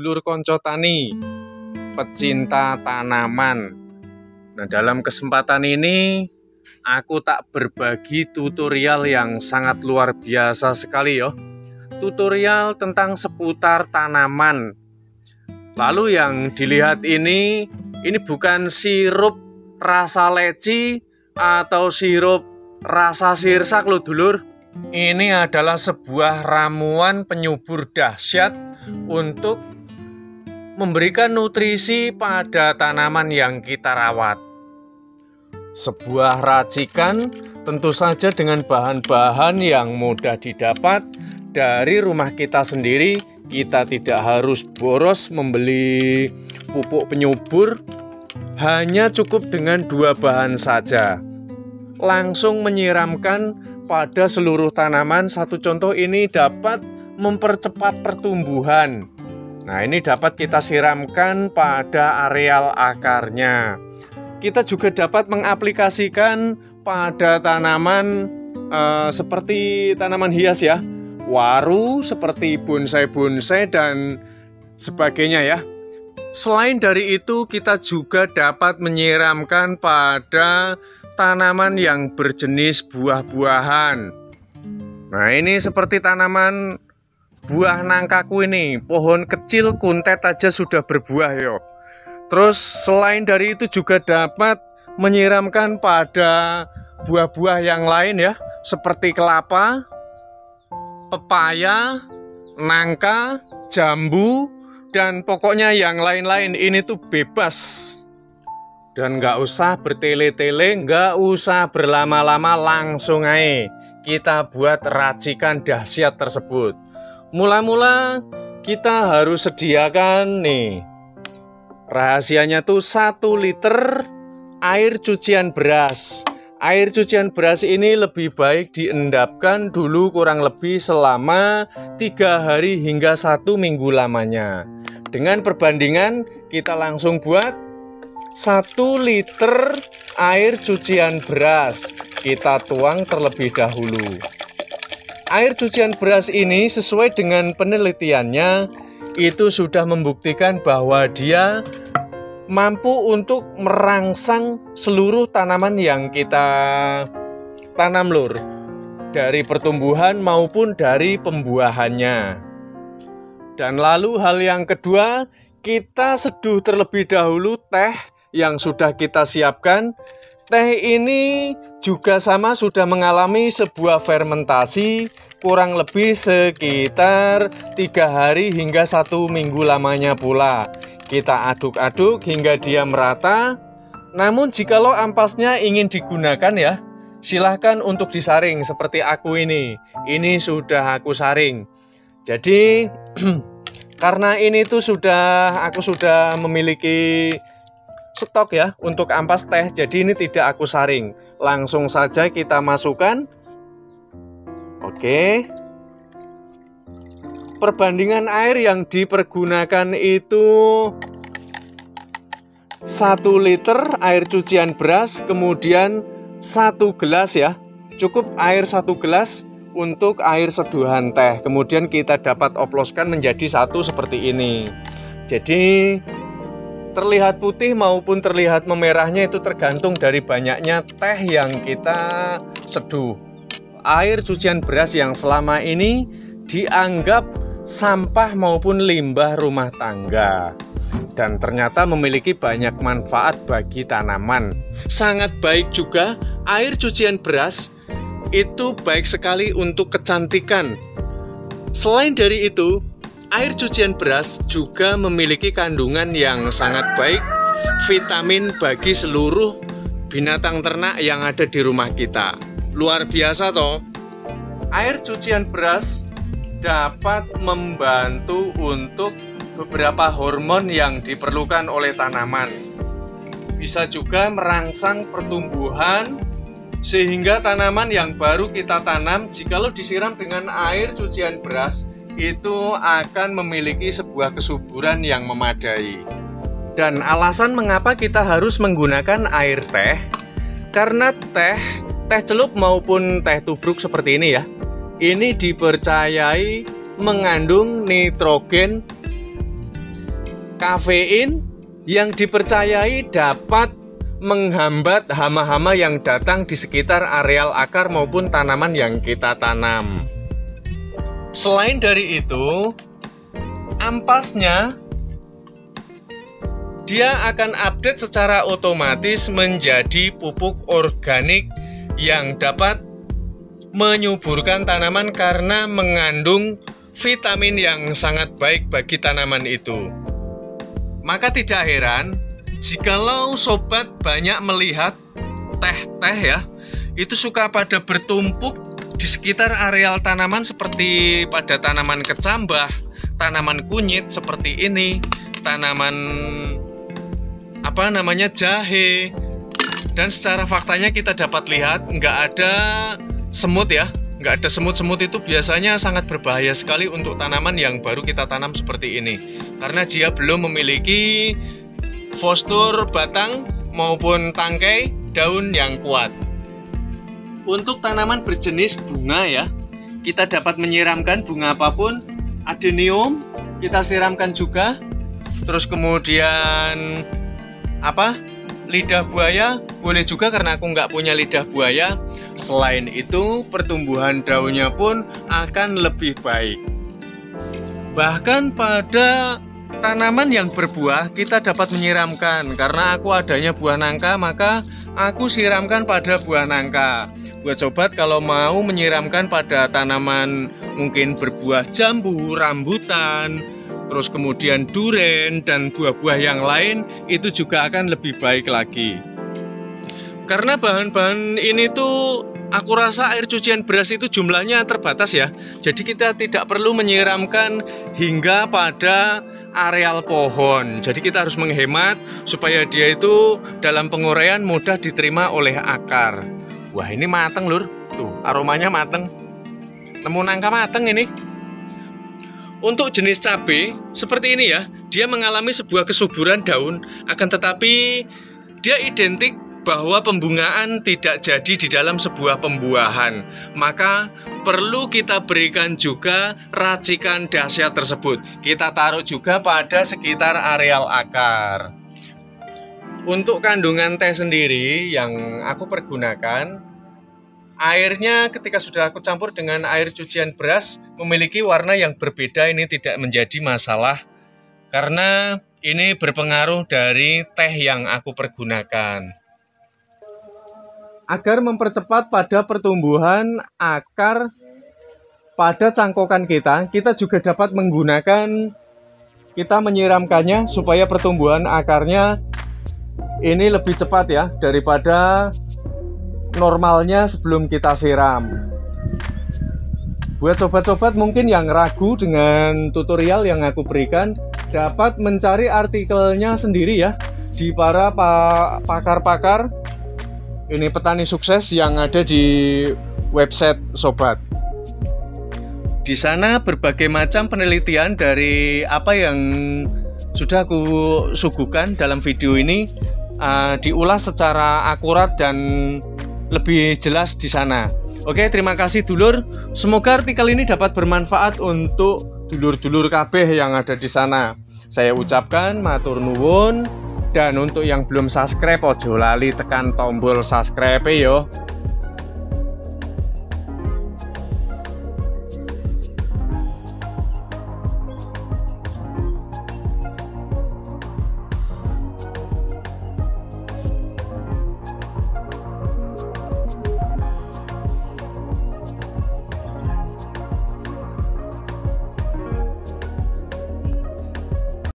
sedulur konco tani, pecinta tanaman. Nah, dalam kesempatan ini aku tak berbagi tutorial yang sangat luar biasa sekali yo. Tutorial tentang seputar tanaman. Lalu yang dilihat ini bukan sirup rasa leci atau sirup rasa sirsak loh dulur. Ini adalah sebuah ramuan penyubur dahsyat untuk memberikan nutrisi pada tanaman yang kita rawat. Sebuah racikan tentu saja dengan bahan-bahan yang mudah didapat dari rumah kita sendiri. Kita tidak harus boros membeli pupuk penyubur, hanya cukup dengan 2 bahan saja. Langsung menyiramkan pada seluruh tanaman. Satu contoh ini dapat mempercepat pertumbuhan. Nah, ini dapat kita siramkan pada areal akarnya. Kita juga dapat mengaplikasikan pada tanaman seperti tanaman hias ya, waru, seperti bonsai-bonsai dan sebagainya ya. Selain dari itu, kita juga dapat menyiramkan pada tanaman yang berjenis buah-buahan. Nah, ini seperti tanaman buah nangkaku ini, pohon kecil kuntet aja sudah berbuah yo. Terus selain dari itu juga dapat menyiramkan pada buah-buah yang lain ya, seperti kelapa, pepaya, nangka, jambu, dan pokoknya yang lain-lain. Ini tuh bebas. Dan nggak usah bertele-tele, nggak usah berlama-lama, langsung aja kita buat racikan dahsyat tersebut. Mula-mula kita harus sediakan nih, rahasianya tuh 1 liter air cucian beras. Air cucian beras ini lebih baik diendapkan dulu kurang lebih selama 3 hari hingga 1 minggu lamanya. Dengan perbandingan kita langsung buat 1 liter air cucian beras. Kita tuang terlebih dahulu. Air cucian beras ini sesuai dengan penelitiannya itu sudah membuktikan bahwa dia mampu untuk merangsang seluruh tanaman yang kita tanam lur, dari pertumbuhan maupun dari pembuahannya. Dan lalu hal yang kedua, kita seduh terlebih dahulu teh yang sudah kita siapkan. Teh ini juga sama sudah mengalami sebuah fermentasi kurang lebih sekitar 3 hari hingga 1 minggu lamanya pula. Kita aduk-aduk hingga dia merata. Namun jikalau ampasnya ingin digunakan ya, silahkan untuk disaring seperti aku ini. Ini sudah aku saring. Jadi karena ini tuh aku sudah memiliki stok ya untuk ampas teh, jadi ini tidak aku saring. Langsung saja kita masukkan. Oke. Perbandingan air yang dipergunakan itu 1 liter air cucian beras, kemudian 1 gelas ya. Cukup air 1 gelas untuk air seduhan teh. Kemudian kita dapat oploskan menjadi 1 seperti ini. Jadi terlihat putih maupun terlihat memerahnya itu tergantung dari banyaknya teh yang kita seduh. Air cucian beras yang selama ini dianggap sampah maupun limbah rumah tangga, dan ternyata memiliki banyak manfaat bagi tanaman. Sangat baik juga air cucian beras, itu baik sekali untuk kecantikan. Selain dari itu, air cucian beras juga memiliki kandungan yang sangat baik, vitamin bagi seluruh binatang ternak yang ada di rumah kita. Luar biasa toh. Air cucian beras dapat membantu untuk beberapa hormon yang diperlukan oleh tanaman. Bisa juga merangsang pertumbuhan, sehingga tanaman yang baru kita tanam jikalau disiram dengan air cucian beras itu akan memiliki sebuah kesuburan yang memadai. Dan alasan mengapa kita harus menggunakan air teh, karena teh celup maupun teh tubruk seperti ini ya, ini dipercayai mengandung nitrogen kafein yang dipercayai dapat menghambat hama-hama yang datang di sekitar areal akar maupun tanaman yang kita tanam. Selain dari itu, ampasnya dia akan update secara otomatis menjadi pupuk organik yang dapat menyuburkan tanaman karena mengandung vitamin yang sangat baik bagi tanaman itu. Maka tidak heran jikalau sobat banyak melihat teh-teh ya, itu suka pada bertumpuk di sekitar areal tanaman seperti pada tanaman kecambah, tanaman kunyit seperti ini, tanaman jahe. Dan secara faktanya kita dapat lihat nggak ada semut ya, nggak ada semut-semut. Itu biasanya sangat berbahaya sekali untuk tanaman yang baru kita tanam seperti ini, karena dia belum memiliki postur batang maupun tangkai daun yang kuat. Untuk tanaman berjenis bunga ya, kita dapat menyiramkan bunga apapun. Adenium kita siramkan juga. Terus kemudian lidah buaya boleh juga, karena aku nggak punya lidah buaya. Selain itu, pertumbuhan daunnya pun akan lebih baik. Bahkan pada tanaman yang berbuah kita dapat menyiramkan. Karena aku adanya buah nangka, maka aku siramkan pada buah nangka. Buat sobat kalau mau menyiramkan pada tanaman mungkin berbuah jambu, rambutan, terus kemudian duren dan buah-buah yang lain, itu juga akan lebih baik lagi. Karena bahan-bahan ini tuh aku rasa air cucian beras itu jumlahnya terbatas ya. Jadi kita tidak perlu menyiramkan hingga pada areal pohon. Jadi kita harus menghemat supaya dia itu dalam penguraian mudah diterima oleh akar. Wah, ini mateng lur. Tuh, aromanya mateng. Nemu nangka mateng ini. Untuk jenis cabai seperti ini ya, dia mengalami sebuah kesuburan daun, akan tetapi dia identik bahwa pembungaan tidak jadi di dalam sebuah pembuahan. Maka perlu kita berikan juga racikan dahsyat tersebut. Kita taruh juga pada sekitar areal akar. Untuk kandungan teh sendiri yang aku pergunakan, airnya ketika sudah aku campur dengan air cucian beras memiliki warna yang berbeda. Ini tidak menjadi masalah karena ini berpengaruh dari teh yang aku pergunakan. Agar mempercepat pada pertumbuhan akar pada cangkokan kita juga dapat menggunakan, kita menyiramkannya supaya pertumbuhan akarnya ini lebih cepat ya daripada normalnya sebelum kita siram. Buat sobat-sobat mungkin yang ragu dengan tutorial yang aku berikan, dapat mencari artikelnya sendiri ya di para pakar-pakar ini petani sukses yang ada di website sobat. Di sana berbagai macam penelitian dari apa yang sudah aku suguhkan dalam video ini diulas secara akurat dan lebih jelas di sana. Oke, terima kasih dulur. Semoga artikel ini dapat bermanfaat untuk dulur-dulur kabeh yang ada di sana. Saya ucapkan matur nuwun. Dan untuk yang belum subscribe, ojo lali tekan tombol subscribe yo.